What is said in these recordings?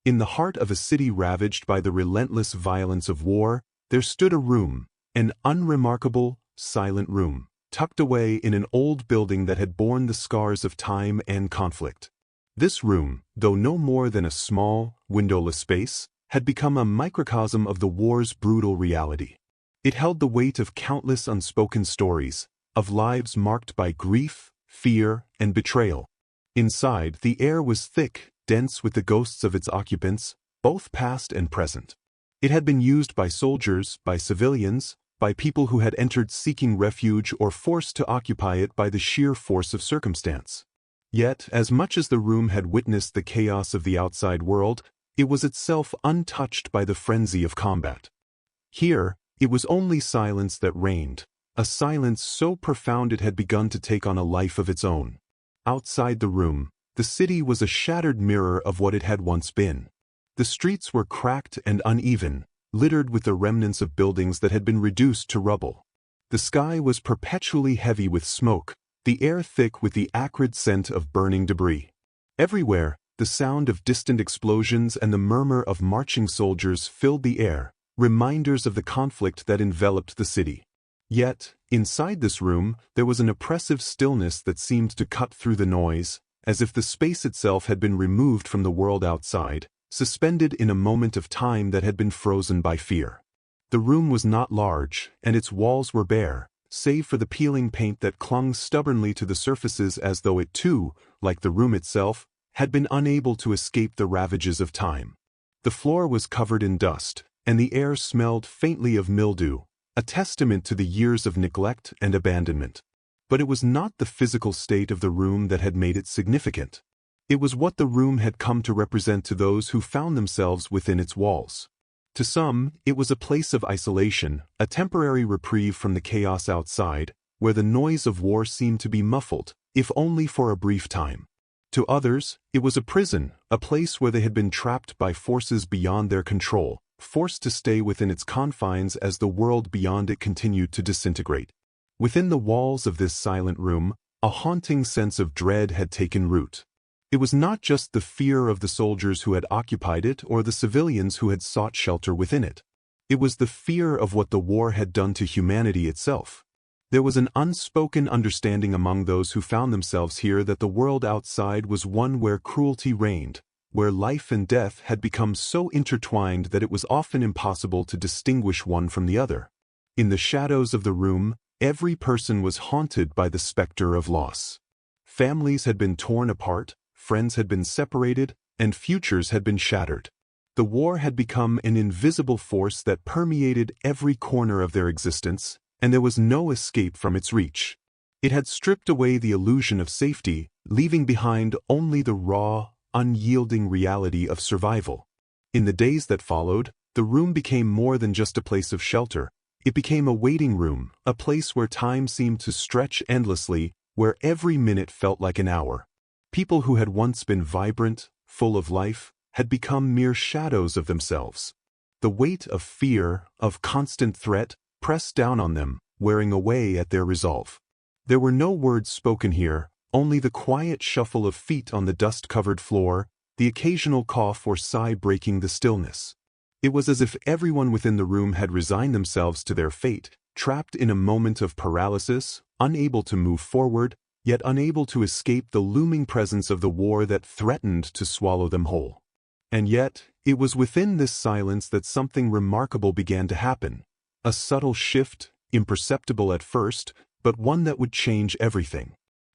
In the heart of a city ravaged by the relentless violence of war, there stood a room, an unremarkable, silent room, tucked away in an old building that had borne the scars of time and conflict. This room, though no more than a small, windowless space, had become a microcosm of the war's brutal reality. It held the weight of countless unspoken stories, of lives marked by grief, fear, and betrayal. Inside, the air was thick, dense with the ghosts of its occupants, both past and present. It had been used by soldiers, by civilians, by people who had entered seeking refuge or forced to occupy it by the sheer force of circumstance. Yet, as much as the room had witnessed the chaos of the outside world, it was itself untouched by the frenzy of combat. Here, it was only silence that reigned, a silence so profound it had begun to take on a life of its own. Outside the room, the city was a shattered mirror of what it had once been. The streets were cracked and uneven, littered with the remnants of buildings that had been reduced to rubble. The sky was perpetually heavy with smoke, the air thick with the acrid scent of burning debris. Everywhere, the sound of distant explosions and the murmur of marching soldiers filled the air, reminders of the conflict that enveloped the city. Yet, inside this room, there was an oppressive stillness that seemed to cut through the noise, as if the space itself had been removed from the world outside, suspended in a moment of time that had been frozen by fear. The room was not large, and its walls were bare, save for the peeling paint that clung stubbornly to the surfaces as though it too, like the room itself, had been unable to escape the ravages of time. The floor was covered in dust, and the air smelled faintly of mildew, a testament to the years of neglect and abandonment. But it was not the physical state of the room that had made it significant. It was what the room had come to represent to those who found themselves within its walls. To some, it was a place of isolation, a temporary reprieve from the chaos outside, where the noise of war seemed to be muffled, if only for a brief time. To others, it was a prison, a place where they had been trapped by forces beyond their control, forced to stay within its confines as the world beyond it continued to disintegrate. Within the walls of this silent room, a haunting sense of dread had taken root. It was not just the fear of the soldiers who had occupied it or the civilians who had sought shelter within it. It was the fear of what the war had done to humanity itself. There was an unspoken understanding among those who found themselves here that the world outside was one where cruelty reigned, where life and death had become so intertwined that it was often impossible to distinguish one from the other. In the shadows of the room, every person was haunted by the specter of loss. Families had been torn apart, friends had been separated, and futures had been shattered. The war had become an invisible force that permeated every corner of their existence, and there was no escape from its reach. It had stripped away the illusion of safety, leaving behind only the raw, unyielding reality of survival. In the days that followed, the room became more than just a place of shelter. It became a waiting room, a place where time seemed to stretch endlessly, where every minute felt like an hour. People who had once been vibrant, full of life, had become mere shadows of themselves. The weight of fear, of constant threat, pressed down on them, wearing away at their resolve. There were no words spoken here, only the quiet shuffle of feet on the dust-covered floor, the occasional cough or sigh breaking the stillness. It was as if everyone within the room had resigned themselves to their fate, trapped in a moment of paralysis, unable to move forward, yet unable to escape the looming presence of the war that threatened to swallow them whole. And yet, it was within this silence that something remarkable began to happen. A subtle shift, imperceptible at first, but one that would change everything.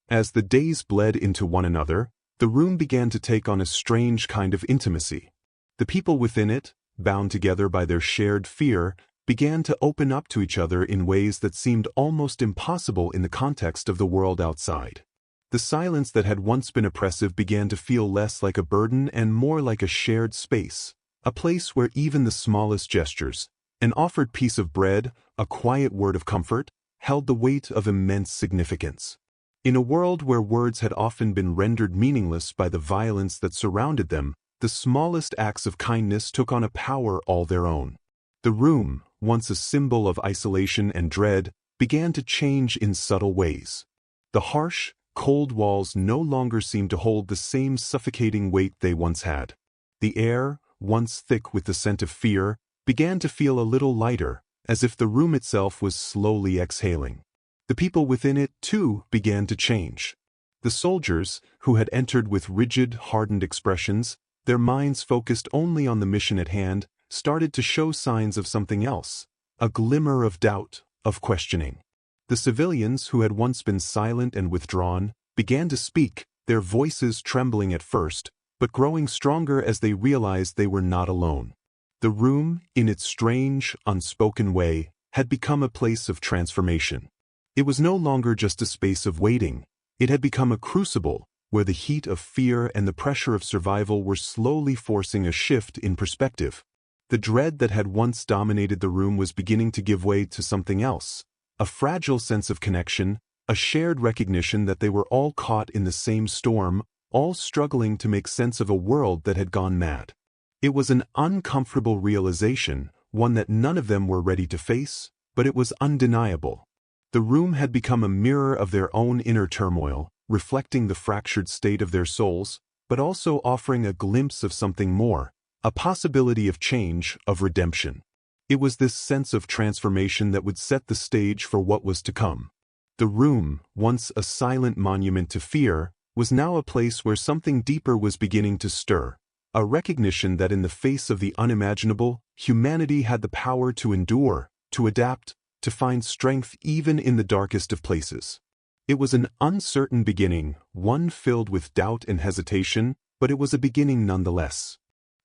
As the days bled into one another, the room began to take on a strange kind of intimacy. The people within it, bound together by their shared fear, began to open up to each other in ways that seemed almost impossible in the context of the world outside. The silence that had once been oppressive began to feel less like a burden and more like a shared space, a place where even the smallest gestures, an offered piece of bread, a quiet word of comfort, held the weight of immense significance. In a world where words had often been rendered meaningless by the violence that surrounded them, the smallest acts of kindness took on a power all their own. The room, once a symbol of isolation and dread, began to change in subtle ways. The harsh, cold walls no longer seemed to hold the same suffocating weight they once had. The air, once thick with the scent of fear, began to feel a little lighter, as if the room itself was slowly exhaling. The people within it, too, began to change. The soldiers, who had entered with rigid, hardened expressions, their minds focused only on the mission at hand, started to show signs of something else, a glimmer of doubt, of questioning. The civilians, who had once been silent and withdrawn, began to speak, their voices trembling at first, but growing stronger as they realized they were not alone. The room, in its strange, unspoken way, had become a place of transformation. It was no longer just a space of waiting. It had become a crucible, where the heat of fear and the pressure of survival were slowly forcing a shift in perspective. The dread that had once dominated the room was beginning to give way to something else, a fragile sense of connection, a shared recognition that they were all caught in the same storm, all struggling to make sense of a world that had gone mad. It was an uncomfortable realization, one that none of them were ready to face, but it was undeniable. The room had become a mirror of their own inner turmoil, reflecting the fractured state of their souls, but also offering a glimpse of something more, a possibility of change, of redemption. It was this sense of transformation that would set the stage for what was to come. The room, once a silent monument to fear, was now a place where something deeper was beginning to stir, a recognition that in the face of the unimaginable, humanity had the power to endure, to adapt, to find strength even in the darkest of places. It was an uncertain beginning, one filled with doubt and hesitation, but it was a beginning nonetheless.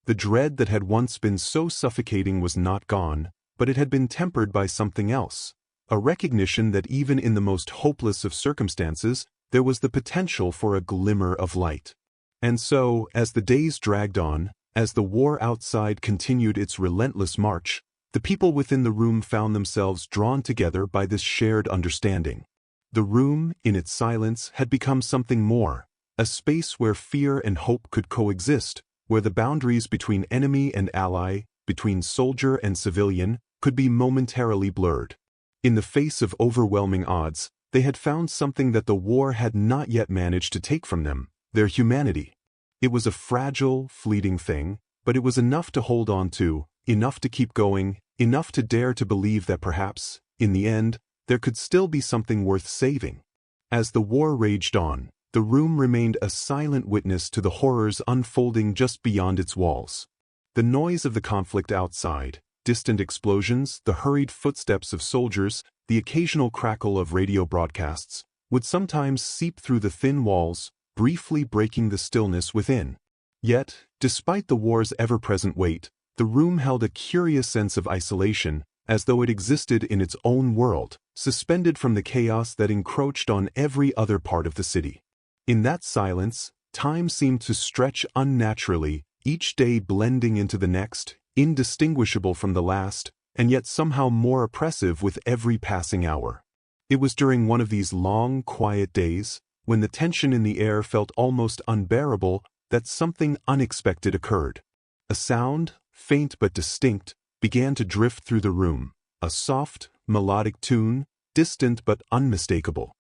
The dread that had once been so suffocating was not gone, but it had been tempered by something else, a recognition that even in the most hopeless of circumstances, there was the potential for a glimmer of light. And so, as the days dragged on, as the war outside continued its relentless march, the people within the room found themselves drawn together by this shared understanding. The room, in its silence, had become something more, a space where fear and hope could coexist, where the boundaries between enemy and ally, between soldier and civilian, could be momentarily blurred. In the face of overwhelming odds, they had found something that the war had not yet managed to take from them, their humanity. It was a fragile, fleeting thing, but it was enough to hold on to, enough to keep going, enough to dare to believe that perhaps, in the end, there could still be something worth saving. As the war raged on, the room remained a silent witness to the horrors unfolding just beyond its walls. The noise of the conflict outside, distant explosions, the hurried footsteps of soldiers, the occasional crackle of radio broadcasts, would sometimes seep through the thin walls, briefly breaking the stillness within. Yet, despite the war's ever-present weight, the room held a curious sense of isolation, as though it existed in its own world, suspended from the chaos that encroached on every other part of the city. In that silence, time seemed to stretch unnaturally, each day blending into the next, indistinguishable from the last, and yet somehow more oppressive with every passing hour. It was during one of these long, quiet days, when the tension in the air felt almost unbearable, that something unexpected occurred. A sound, faint but distinct, began to drift through the room, a soft, melodic tune, distant but unmistakable.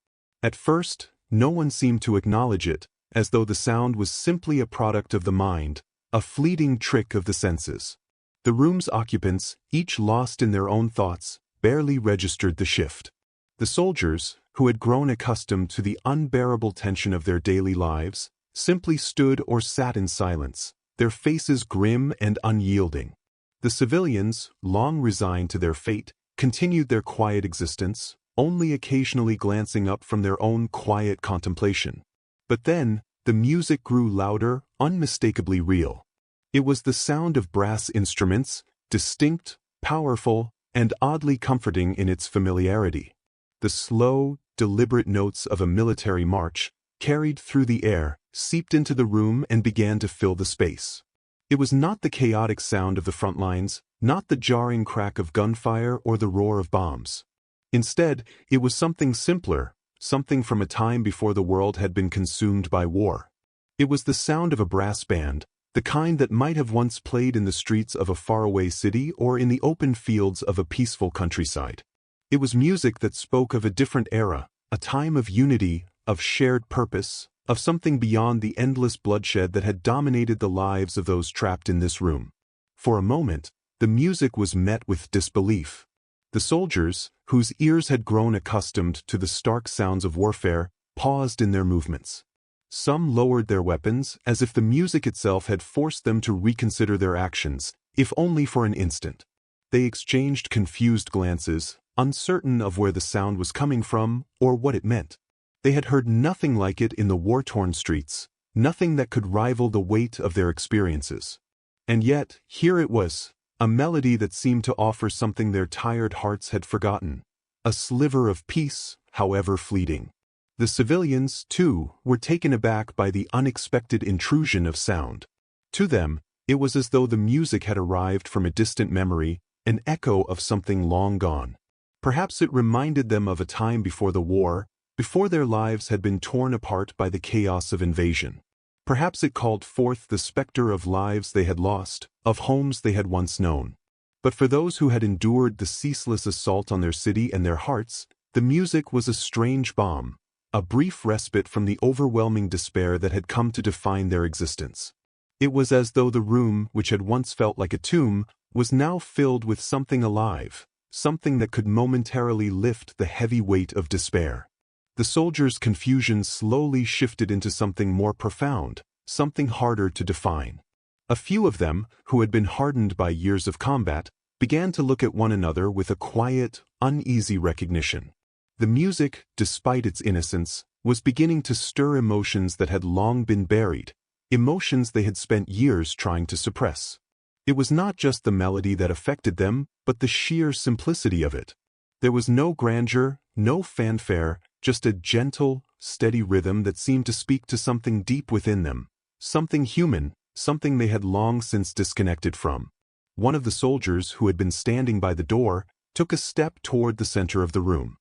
At first, no one seemed to acknowledge it, as though the sound was simply a product of the mind, a fleeting trick of the senses. The room's occupants, each lost in their own thoughts, barely registered the shift. The soldiers, who had grown accustomed to the unbearable tension of their daily lives, simply stood or sat in silence, their faces grim and unyielding. The civilians, long resigned to their fate, continued their quiet existence, only occasionally glancing up from their own quiet contemplation. But then, the music grew louder, unmistakably real. It was the sound of brass instruments, distinct, powerful, and oddly comforting in its familiarity. The slow, deliberate notes of a military march, carried through the air, seeped into the room and began to fill the space. It was not the chaotic sound of the front lines, not the jarring crack of gunfire or the roar of bombs. Instead, it was something simpler, something from a time before the world had been consumed by war. It was the sound of a brass band, the kind that might have once played in the streets of a faraway city or in the open fields of a peaceful countryside. It was music that spoke of a different era, a time of unity, of shared purpose, of something beyond the endless bloodshed that had dominated the lives of those trapped in this room. For a moment, the music was met with disbelief. The soldiers, whose ears had grown accustomed to the stark sounds of warfare, paused in their movements. Some lowered their weapons as if the music itself had forced them to reconsider their actions, if only for an instant. They exchanged confused glances, uncertain of where the sound was coming from or what it meant. They had heard nothing like it in the war-torn streets, nothing that could rival the weight of their experiences. And yet, here it was, a melody that seemed to offer something their tired hearts had forgotten, a sliver of peace, however fleeting. The civilians, too, were taken aback by the unexpected intrusion of sound. To them, it was as though the music had arrived from a distant memory, an echo of something long gone. Perhaps it reminded them of a time before the war, before their lives had been torn apart by the chaos of invasion. Perhaps it called forth the specter of lives they had lost, of homes they had once known. But for those who had endured the ceaseless assault on their city and their hearts, the music was a strange balm, a brief respite from the overwhelming despair that had come to define their existence. It was as though the room, which had once felt like a tomb, was now filled with something alive, something that could momentarily lift the heavy weight of despair. The soldiers' confusion slowly shifted into something more profound, something harder to define. A few of them, who had been hardened by years of combat, began to look at one another with a quiet, uneasy recognition. The music, despite its innocence, was beginning to stir emotions that had long been buried, emotions they had spent years trying to suppress. It was not just the melody that affected them, but the sheer simplicity of it. There was no grandeur, no fanfare, just a gentle, steady rhythm that seemed to speak to something deep within them, something human, something they had long since disconnected from. One of the soldiers, who had been standing by the door, took a step toward the center of the room.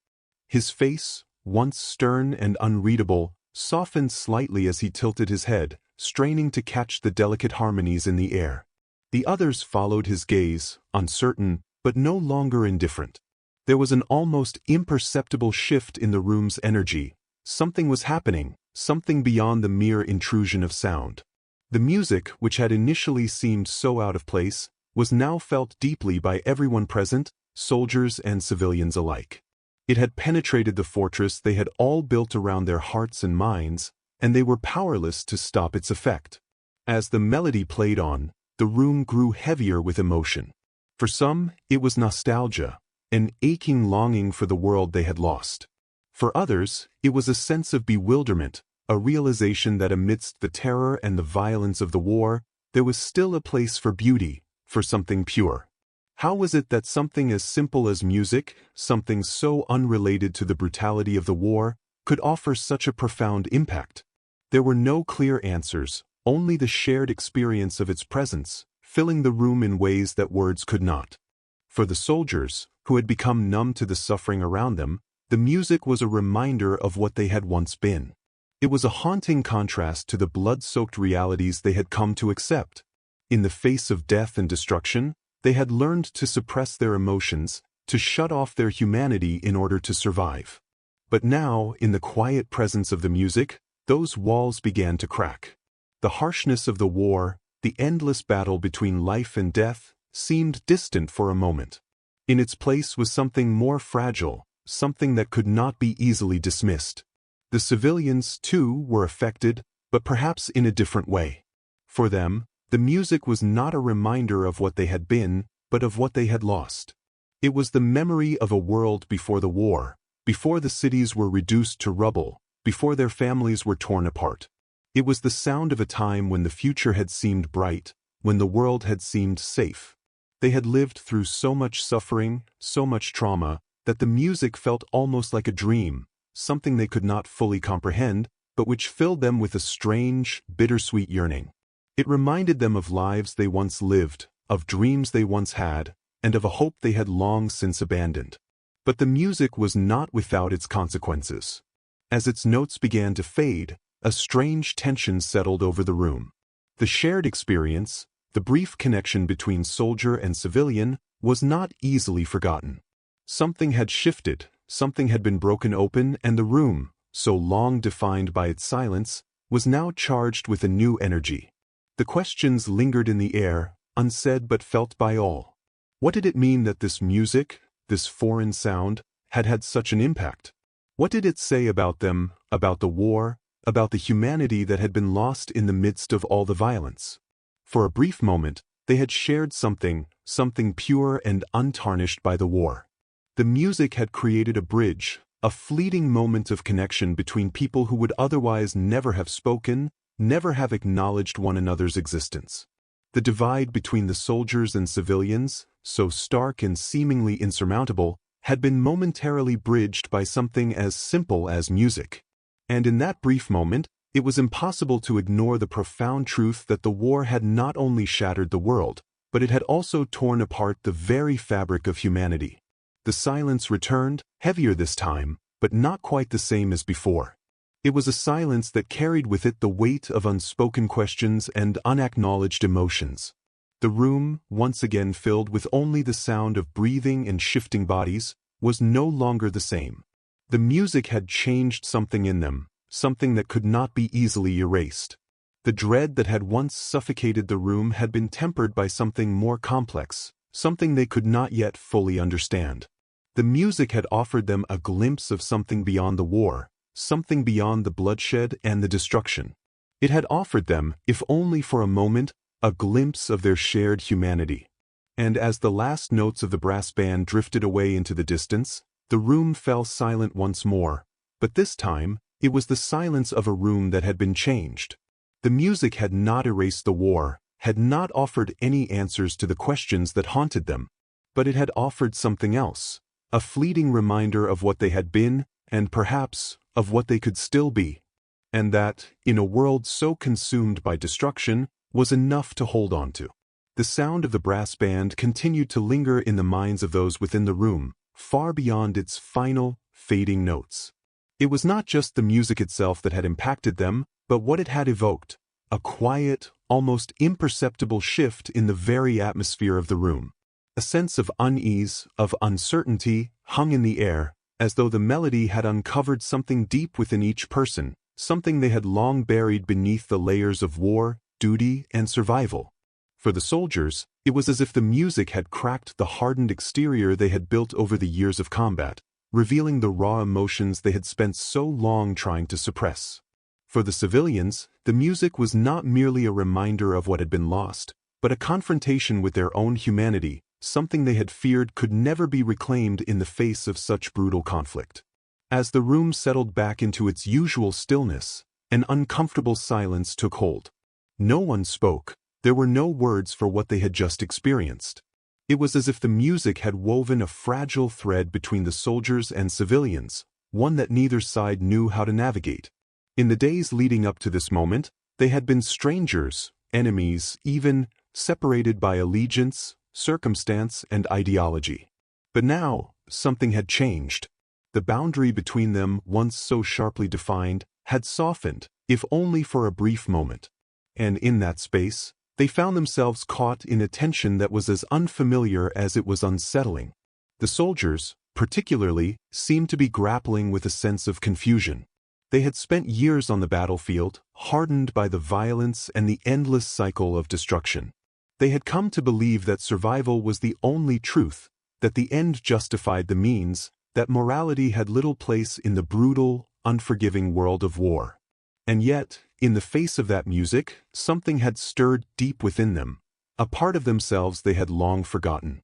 His face, once stern and unreadable, softened slightly as he tilted his head, straining to catch the delicate harmonies in the air. The others followed his gaze, uncertain, but no longer indifferent. There was an almost imperceptible shift in the room's energy. Something was happening, something beyond the mere intrusion of sound. The music, which had initially seemed so out of place, was now felt deeply by everyone present, soldiers and civilians alike. It had penetrated the fortress they had all built around their hearts and minds, and they were powerless to stop its effect. As the melody played on, the room grew heavier with emotion. For some, it was nostalgia, an aching longing for the world they had lost. For others, it was a sense of bewilderment, a realization that amidst the terror and the violence of the war, there was still a place for beauty, for something pure. How was it that something as simple as music, something so unrelated to the brutality of the war, could offer such a profound impact? There were no clear answers, only the shared experience of its presence, filling the room in ways that words could not. For the soldiers, who had become numb to the suffering around them, the music was a reminder of what they had once been. It was a haunting contrast to the blood-soaked realities they had come to accept. In the face of death and destruction, they had learned to suppress their emotions, to shut off their humanity in order to survive. But now, in the quiet presence of the music, those walls began to crack. The harshness of the war, the endless battle between life and death, seemed distant for a moment. In its place was something more fragile, something that could not be easily dismissed. The civilians, too, were affected, but perhaps in a different way. For them, the music was not a reminder of what they had been, but of what they had lost. It was the memory of a world before the war, before the cities were reduced to rubble, before their families were torn apart. It was the sound of a time when the future had seemed bright, when the world had seemed safe. They had lived through so much suffering, so much trauma, that the music felt almost like a dream, something they could not fully comprehend, but which filled them with a strange, bittersweet yearning. It reminded them of lives they once lived, of dreams they once had, and of a hope they had long since abandoned. But the music was not without its consequences. As its notes began to fade, a strange tension settled over the room. The shared experience, the brief connection between soldier and civilian, was not easily forgotten. Something had shifted, something had been broken open, and the room, so long defined by its silence, was now charged with a new energy. The questions lingered in the air, unsaid but felt by all. What did it mean that this music, this foreign sound, had had such an impact? What did it say about them, about the war, about the humanity that had been lost in the midst of all the violence? For a brief moment, they had shared something pure and untarnished by the war. The music had created a bridge, a fleeting moment of connection between people who would otherwise never have spoken, never have acknowledged one another's existence. The divide between the soldiers and civilians, so stark and seemingly insurmountable, had been momentarily bridged by something as simple as music. And in that brief moment, it was impossible to ignore the profound truth that the war had not only shattered the world, but it had also torn apart the very fabric of humanity. The silence returned, heavier this time, but not quite the same as before. It was a silence that carried with it the weight of unspoken questions and unacknowledged emotions. The room, once again filled with only the sound of breathing and shifting bodies, was no longer the same. The music had changed something in them, something that could not be easily erased. The dread that had once suffocated the room had been tempered by something more complex, something they could not yet fully understand. The music had offered them a glimpse of something beyond the war, something beyond the bloodshed and the destruction. It had offered them, if only for a moment, a glimpse of their shared humanity. And as the last notes of the brass band drifted away into the distance, the room fell silent once more, but this time, it was the silence of a room that had been changed. The music had not erased the war, had not offered any answers to the questions that haunted them, but it had offered something else, a fleeting reminder of what they had been, and perhaps, of what they could still be. And that, in a world so consumed by destruction, was enough to hold on to. The sound of the brass band continued to linger in the minds of those within the room, far beyond its final, fading notes. It was not just the music itself that had impacted them, but what it had evoked, a quiet, almost imperceptible shift in the very atmosphere of the room. A sense of unease, of uncertainty, hung in the air, as though the melody had uncovered something deep within each person, something they had long buried beneath the layers of war, duty, and survival. For the soldiers, it was as if the music had cracked the hardened exterior they had built over the years of combat, revealing the raw emotions they had spent so long trying to suppress. For the civilians, the music was not merely a reminder of what had been lost, but a confrontation with their own humanity, something they had feared could never be reclaimed in the face of such brutal conflict. As the room settled back into its usual stillness, an uncomfortable silence took hold. No one spoke. There were no words for what they had just experienced. It was as if the music had woven a fragile thread between the soldiers and civilians, one that neither side knew how to navigate. In the days leading up to this moment, they had been strangers, enemies, even separated by allegiance, circumstance, and ideology. But now, something had changed. The boundary between them, once so sharply defined, had softened, if only for a brief moment. And in that space, they found themselves caught in a tension that was as unfamiliar as it was unsettling. The soldiers, particularly, seemed to be grappling with a sense of confusion. They had spent years on the battlefield, hardened by the violence and the endless cycle of destruction. They had come to believe that survival was the only truth, that the end justified the means, that morality had little place in the brutal, unforgiving world of war. And yet, in the face of that music, something had stirred deep within them, a part of themselves they had long forgotten.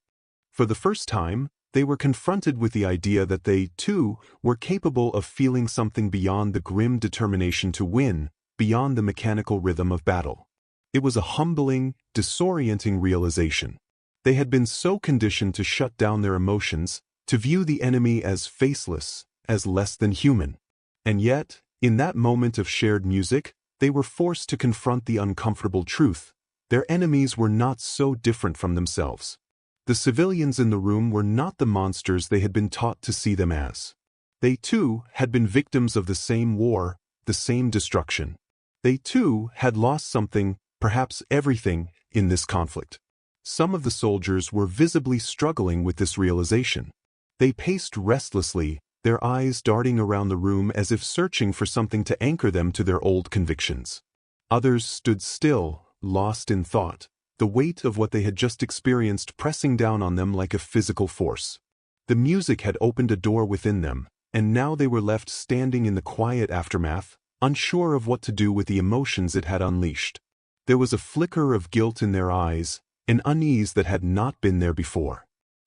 For the first time, they were confronted with the idea that they, too, were capable of feeling something beyond the grim determination to win, beyond the mechanical rhythm of battle. It was a humbling, disorienting realization. They had been so conditioned to shut down their emotions, to view the enemy as faceless, as less than human. And yet, in that moment of shared music, they were forced to confront the uncomfortable truth. Their enemies were not so different from themselves. The civilians in the room were not the monsters they had been taught to see them as. They too had been victims of the same war, the same destruction. They too had lost something, perhaps everything, in this conflict. Some of the soldiers were visibly struggling with this realization. They paced restlessly, their eyes darting around the room as if searching for something to anchor them to their old convictions. Others stood still, lost in thought, the weight of what they had just experienced pressing down on them like a physical force. The music had opened a door within them, and now they were left standing in the quiet aftermath, unsure of what to do with the emotions it had unleashed. There was a flicker of guilt in their eyes, an unease that had not been there before.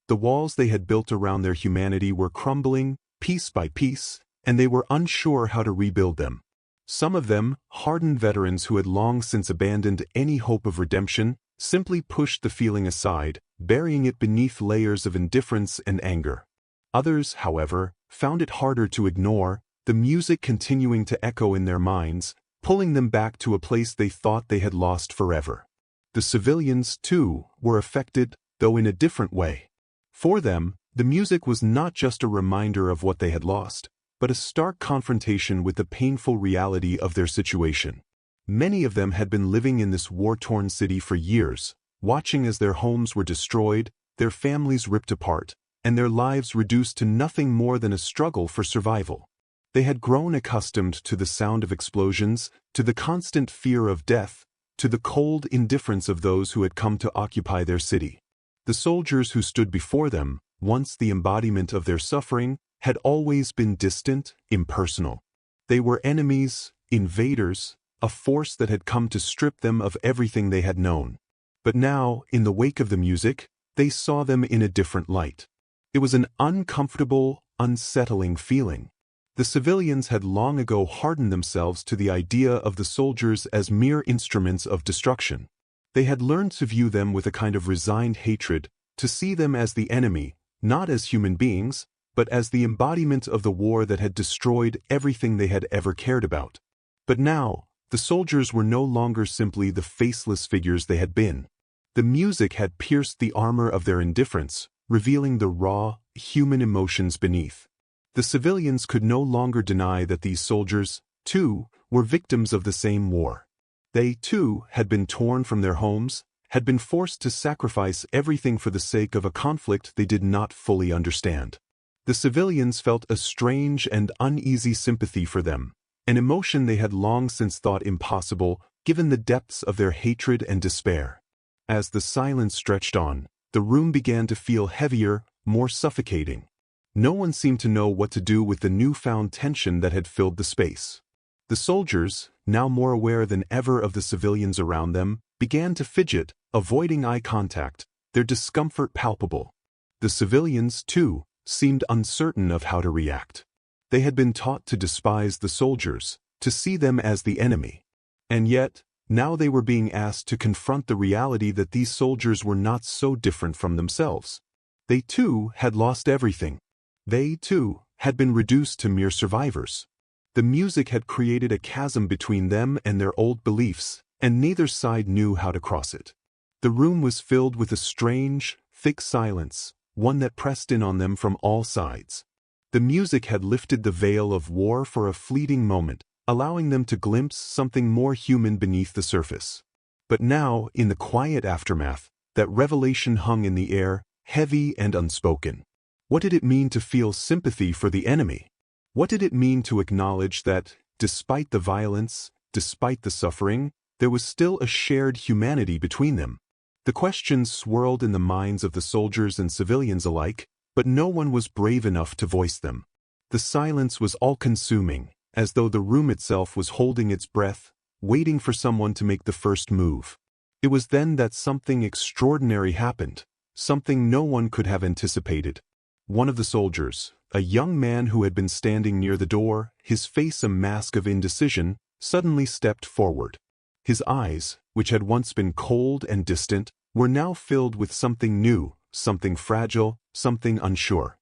The walls they had built around their humanity were crumbling, piece by piece, and they were unsure how to rebuild them. Some of them, hardened veterans who had long since abandoned any hope of redemption, simply pushed the feeling aside, burying it beneath layers of indifference and anger. Others, however, found it harder to ignore, the music continuing to echo in their minds, pulling them back to a place they thought they had lost forever. The civilians, too, were affected, though in a different way. For them, the music was not just a reminder of what they had lost, but a stark confrontation with the painful reality of their situation. Many of them had been living in this war-torn city for years, watching as their homes were destroyed, their families ripped apart, and their lives reduced to nothing more than a struggle for survival. They had grown accustomed to the sound of explosions, to the constant fear of death, to the cold indifference of those who had come to occupy their city. The soldiers who stood before them, once the embodiment of their suffering, had always been distant, impersonal. They were enemies, invaders, a force that had come to strip them of everything they had known. But now, in the wake of the music, they saw them in a different light. It was an uncomfortable, unsettling feeling. The civilians had long ago hardened themselves to the idea of the soldiers as mere instruments of destruction. They had learned to view them with a kind of resigned hatred, to see them as the enemy, not as human beings, but as the embodiment of the war that had destroyed everything they had ever cared about. But now, the soldiers were no longer simply the faceless figures they had been. The music had pierced the armor of their indifference, revealing the raw, human emotions beneath. The civilians could no longer deny that these soldiers, too, were victims of the same war. They, too, had been torn from their homes, had been forced to sacrifice everything for the sake of a conflict they did not fully understand. The civilians felt a strange and uneasy sympathy for them, an emotion they had long since thought impossible, given the depths of their hatred and despair. As the silence stretched on, the room began to feel heavier, more suffocating. No one seemed to know what to do with the newfound tension that had filled the space. The soldiers, now more aware than ever of the civilians around them, began to fidget, avoiding eye contact, their discomfort palpable. The civilians, too, seemed uncertain of how to react. They had been taught to despise the soldiers, to see them as the enemy. And yet, now they were being asked to confront the reality that these soldiers were not so different from themselves. They, too, had lost everything. They, too, had been reduced to mere survivors. The music had created a chasm between them and their old beliefs, and neither side knew how to cross it. The room was filled with a strange, thick silence, one that pressed in on them from all sides. The music had lifted the veil of war for a fleeting moment, allowing them to glimpse something more human beneath the surface. But now, in the quiet aftermath, that revelation hung in the air, heavy and unspoken. What did it mean to feel sympathy for the enemy? What did it mean to acknowledge that, despite the violence, despite the suffering, there was still a shared humanity between them? The questions swirled in the minds of the soldiers and civilians alike, but no one was brave enough to voice them. The silence was all-consuming, as though the room itself was holding its breath, waiting for someone to make the first move. It was then that something extraordinary happened, something no one could have anticipated. One of the soldiers, a young man who had been standing near the door, his face a mask of indecision, suddenly stepped forward. His eyes, which had once been cold and distant, were now filled with something new, something fragile, something unsure.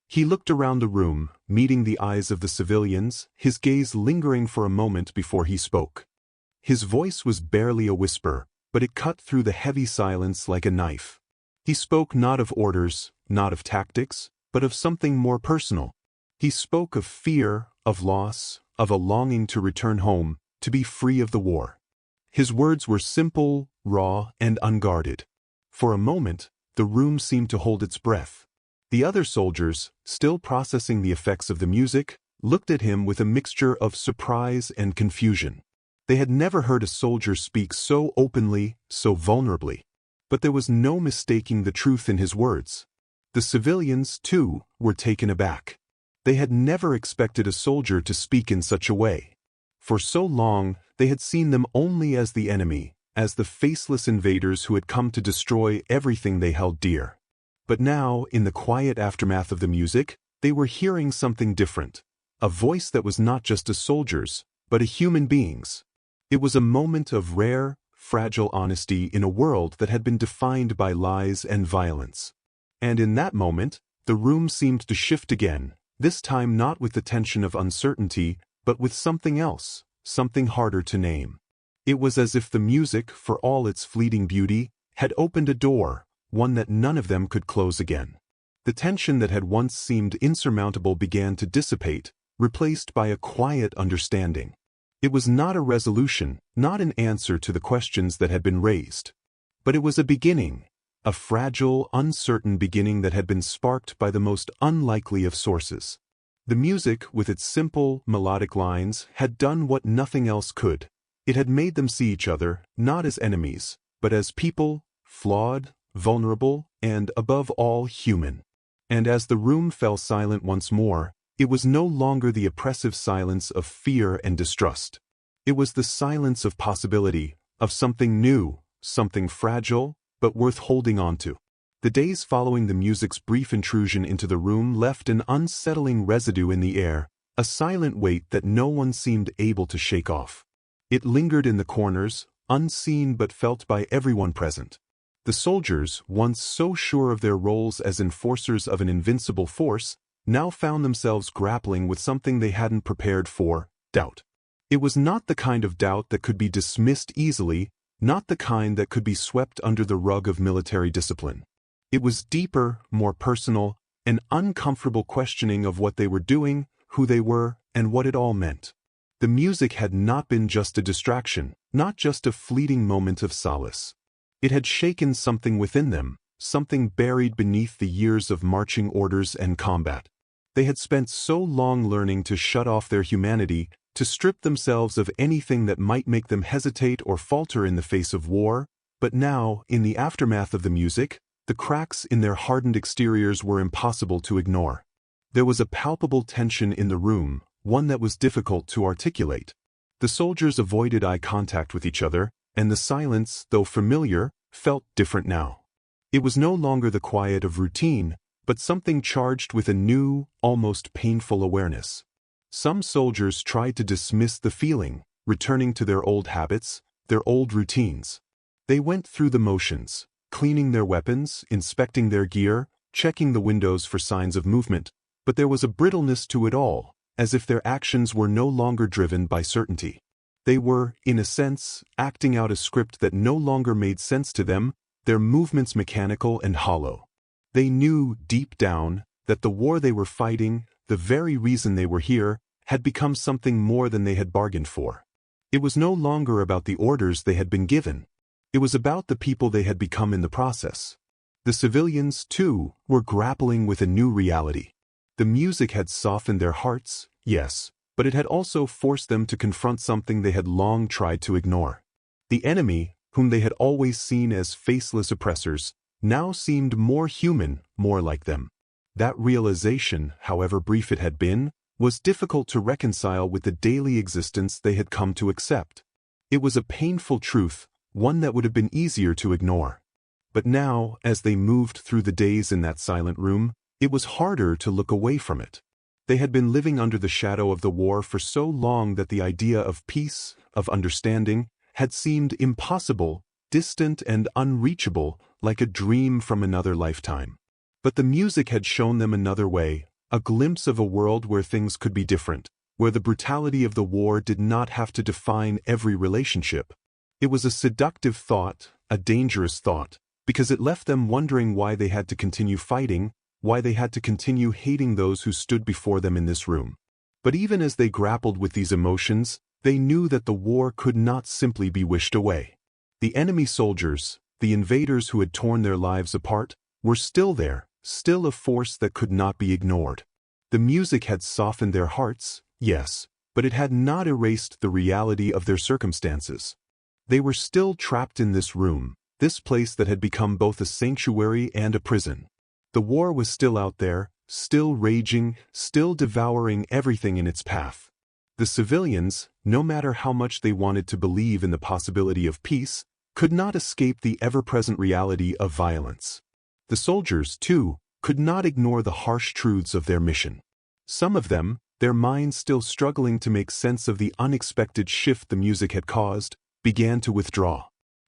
He looked around the room, meeting the eyes of the civilians, his gaze lingering for a moment before he spoke. His voice was barely a whisper, but it cut through the heavy silence like a knife. He spoke not of orders, not of tactics, but of something more personal. He spoke of fear, of loss, of a longing to return home, to be free of the war. His words were simple, raw, and unguarded. For a moment, the room seemed to hold its breath. The other soldiers, still processing the effects of the music, looked at him with a mixture of surprise and confusion. They had never heard a soldier speak so openly, so vulnerably. But there was no mistaking the truth in his words. The civilians, too, were taken aback. They had never expected a soldier to speak in such a way. For so long, they had seen them only as the enemy, as the faceless invaders who had come to destroy everything they held dear. But now, in the quiet aftermath of the music, they were hearing something different. A voice that was not just a soldier's, but a human being's. It was a moment of rare, fragile honesty in a world that had been defined by lies and violence. And in that moment, the room seemed to shift again, this time not with the tension of uncertainty, but with something else, something harder to name. It was as if the music, for all its fleeting beauty, had opened a door, one that none of them could close again. The tension that had once seemed insurmountable began to dissipate, replaced by a quiet understanding. It was not a resolution, not an answer to the questions that had been raised. But it was a beginning, a fragile, uncertain beginning that had been sparked by the most unlikely of sources. The music, with its simple, melodic lines, had done what nothing else could. It had made them see each other, not as enemies, but as people, flawed, vulnerable, and, above all, human. And as the room fell silent once more, it was no longer the oppressive silence of fear and distrust. It was the silence of possibility, of something new, something fragile, but worth holding on to. The days following the music's brief intrusion into the room left an unsettling residue in the air, a silent weight that no one seemed able to shake off. It lingered in the corners, unseen but felt by everyone present. The soldiers, once so sure of their roles as enforcers of an invincible force, now found themselves grappling with something they hadn't prepared for: doubt. It was not the kind of doubt that could be dismissed easily, not the kind that could be swept under the rug of military discipline. It was deeper, more personal, an uncomfortable questioning of what they were doing, who they were, and what it all meant. The music had not been just a distraction, not just a fleeting moment of solace. It had shaken something within them, something buried beneath the years of marching orders and combat. They had spent so long learning to shut off their humanity, to strip themselves of anything that might make them hesitate or falter in the face of war, but now, in the aftermath of the music, the cracks in their hardened exteriors were impossible to ignore. There was a palpable tension in the room, one that was difficult to articulate. The soldiers avoided eye contact with each other, and the silence, though familiar, felt different now. It was no longer the quiet of routine, but something charged with a new, almost painful awareness. Some soldiers tried to dismiss the feeling, returning to their old habits, their old routines. They went through the motions, cleaning their weapons, inspecting their gear, checking the windows for signs of movement, but there was a brittleness to it all, as if their actions were no longer driven by certainty. They were, in a sense, acting out a script that no longer made sense to them, their movements mechanical and hollow. They knew, deep down, that the war they were fighting, the very reason they were here, had become something more than they had bargained for. It was no longer about the orders they had been given. It was about the people they had become in the process. The civilians, too, were grappling with a new reality. The music had softened their hearts, yes, but it had also forced them to confront something they had long tried to ignore. The enemy, whom they had always seen as faceless oppressors, now seemed more human, more like them. That realization, however brief it had been, was difficult to reconcile with the daily existence they had come to accept. It was a painful truth, one that would have been easier to ignore. But now, as they moved through the days in that silent room, it was harder to look away from it. They had been living under the shadow of the war for so long that the idea of peace, of understanding, had seemed impossible, distant and unreachable, like a dream from another lifetime. But the music had shown them another way, a glimpse of a world where things could be different, where the brutality of the war did not have to define every relationship. It was a seductive thought, a dangerous thought, because it left them wondering why they had to continue fighting, why they had to continue hating those who stood before them in this room. But even as they grappled with these emotions, they knew that the war could not simply be wished away. The enemy soldiers, the invaders who had torn their lives apart, were still there, still a force that could not be ignored. The music had softened their hearts, yes, but it had not erased the reality of their circumstances. They were still trapped in this room, this place that had become both a sanctuary and a prison. The war was still out there, still raging, still devouring everything in its path. The civilians, no matter how much they wanted to believe in the possibility of peace, could not escape the ever-present reality of violence. The soldiers, too, could not ignore the harsh truths of their mission. Some of them, their minds still struggling to make sense of the unexpected shift the music had caused, began to withdraw.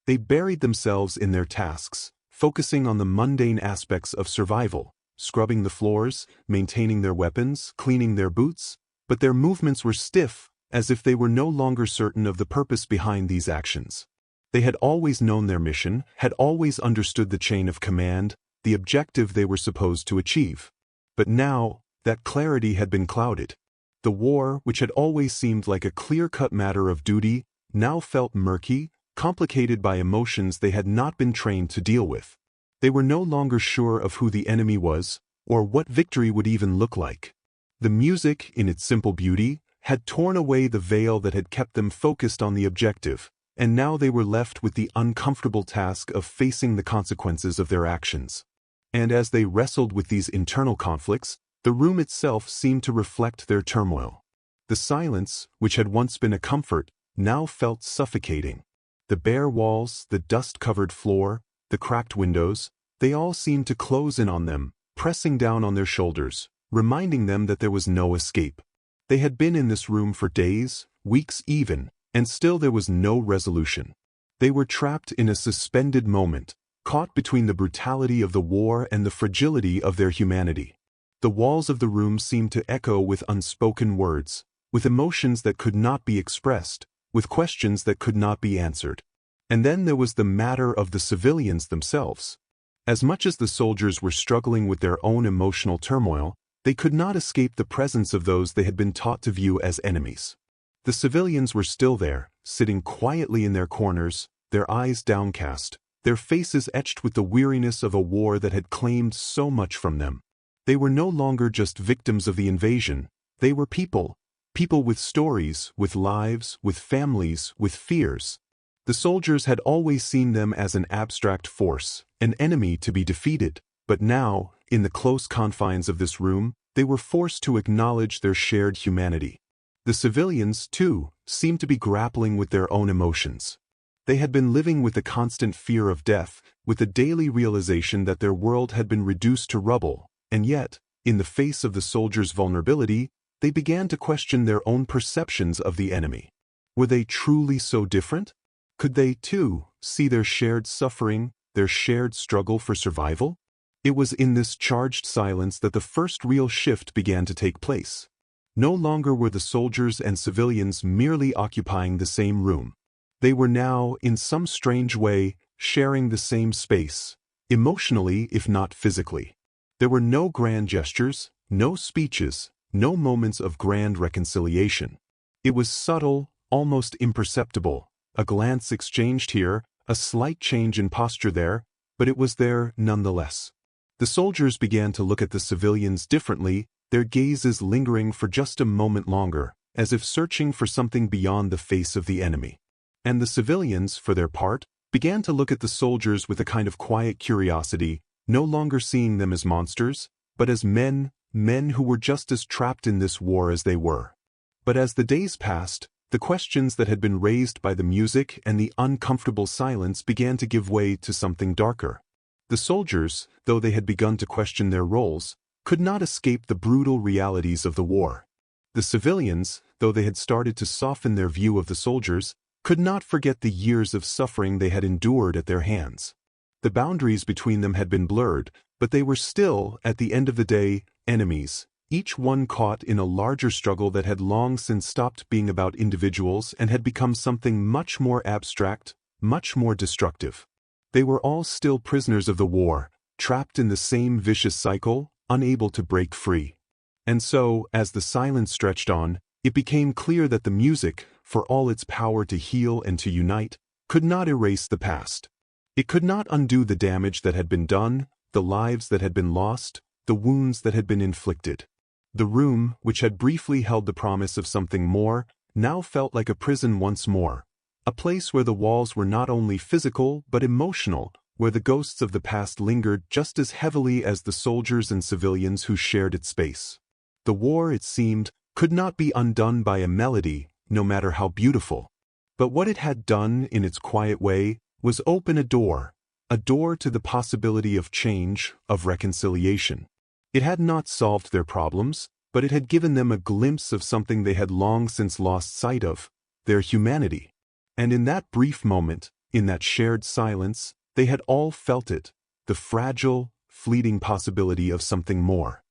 They buried themselves in their tasks, focusing on the mundane aspects of survival, scrubbing the floors, maintaining their weapons, cleaning their boots, but their movements were stiff, as if they were no longer certain of the purpose behind these actions. They had always known their mission, had always understood the chain of command, the objective they were supposed to achieve. But now, that clarity had been clouded. The war, which had always seemed like a clear-cut matter of duty, now felt murky, complicated by emotions they had not been trained to deal with. They were no longer sure of who the enemy was, or what victory would even look like. The music, in its simple beauty, had torn away the veil that had kept them focused on the objective, and now they were left with the uncomfortable task of facing the consequences of their actions. And as they wrestled with these internal conflicts, the room itself seemed to reflect their turmoil. The silence, which had once been a comfort, now felt suffocating. The bare walls, the dust-covered floor, the cracked windows, they all seemed to close in on them, pressing down on their shoulders, reminding them that there was no escape. They had been in this room for days, weeks even, and still there was no resolution. They were trapped in a suspended moment, caught between the brutality of the war and the fragility of their humanity. The walls of the room seemed to echo with unspoken words, with emotions that could not be expressed, with questions that could not be answered. And then there was the matter of the civilians themselves. As much as the soldiers were struggling with their own emotional turmoil, they could not escape the presence of those they had been taught to view as enemies. The civilians were still there, sitting quietly in their corners, their eyes downcast, their faces etched with the weariness of a war that had claimed so much from them. They were no longer just victims of the invasion, they were people. People with stories, with lives, with families, with fears. The soldiers had always seen them as an abstract force, an enemy to be defeated, but now, in the close confines of this room, they were forced to acknowledge their shared humanity. The civilians, too, seemed to be grappling with their own emotions. They had been living with the constant fear of death, with the daily realization that their world had been reduced to rubble, and yet, in the face of the soldiers' vulnerability, they began to question their own perceptions of the enemy. Were they truly so different? Could they, too, see their shared suffering, their shared struggle for survival? It was in this charged silence that the first real shift began to take place. No longer were the soldiers and civilians merely occupying the same room. They were now, in some strange way, sharing the same space, emotionally if not physically. There were no grand gestures, no speeches, no moments of grand reconciliation. It was subtle, almost imperceptible, a glance exchanged here, a slight change in posture there, but it was there nonetheless. The soldiers began to look at the civilians differently, their gazes lingering for just a moment longer, as if searching for something beyond the face of the enemy. And the civilians, for their part, began to look at the soldiers with a kind of quiet curiosity, no longer seeing them as monsters, but as men who were just as trapped in this war as they were. But as the days passed, the questions that had been raised by the music and the uncomfortable silence began to give way to something darker. The soldiers, though they had begun to question their roles, could not escape the brutal realities of the war. The civilians, though they had started to soften their view of the soldiers, could not forget the years of suffering they had endured at their hands. The boundaries between them had been blurred, but they were still, at the end of the day, enemies, each one caught in a larger struggle that had long since stopped being about individuals and had become something much more abstract, much more destructive. They were all still prisoners of the war, trapped in the same vicious cycle, unable to break free. And so, as the silence stretched on, it became clear that the music, for all its power to heal and to unite, could not erase the past. It could not undo the damage that had been done, the lives that had been lost, the wounds that had been inflicted. The room, which had briefly held the promise of something more, now felt like a prison once more. A place where the walls were not only physical but emotional, where the ghosts of the past lingered just as heavily as the soldiers and civilians who shared its space. The war, it seemed, could not be undone by a melody, no matter how beautiful. But what it had done, in its quiet way, was open a door to the possibility of change, of reconciliation. It had not solved their problems, but it had given them a glimpse of something they had long since lost sight of, their humanity. And in that brief moment, in that shared silence, they had all felt it, the fragile, fleeting possibility of something more.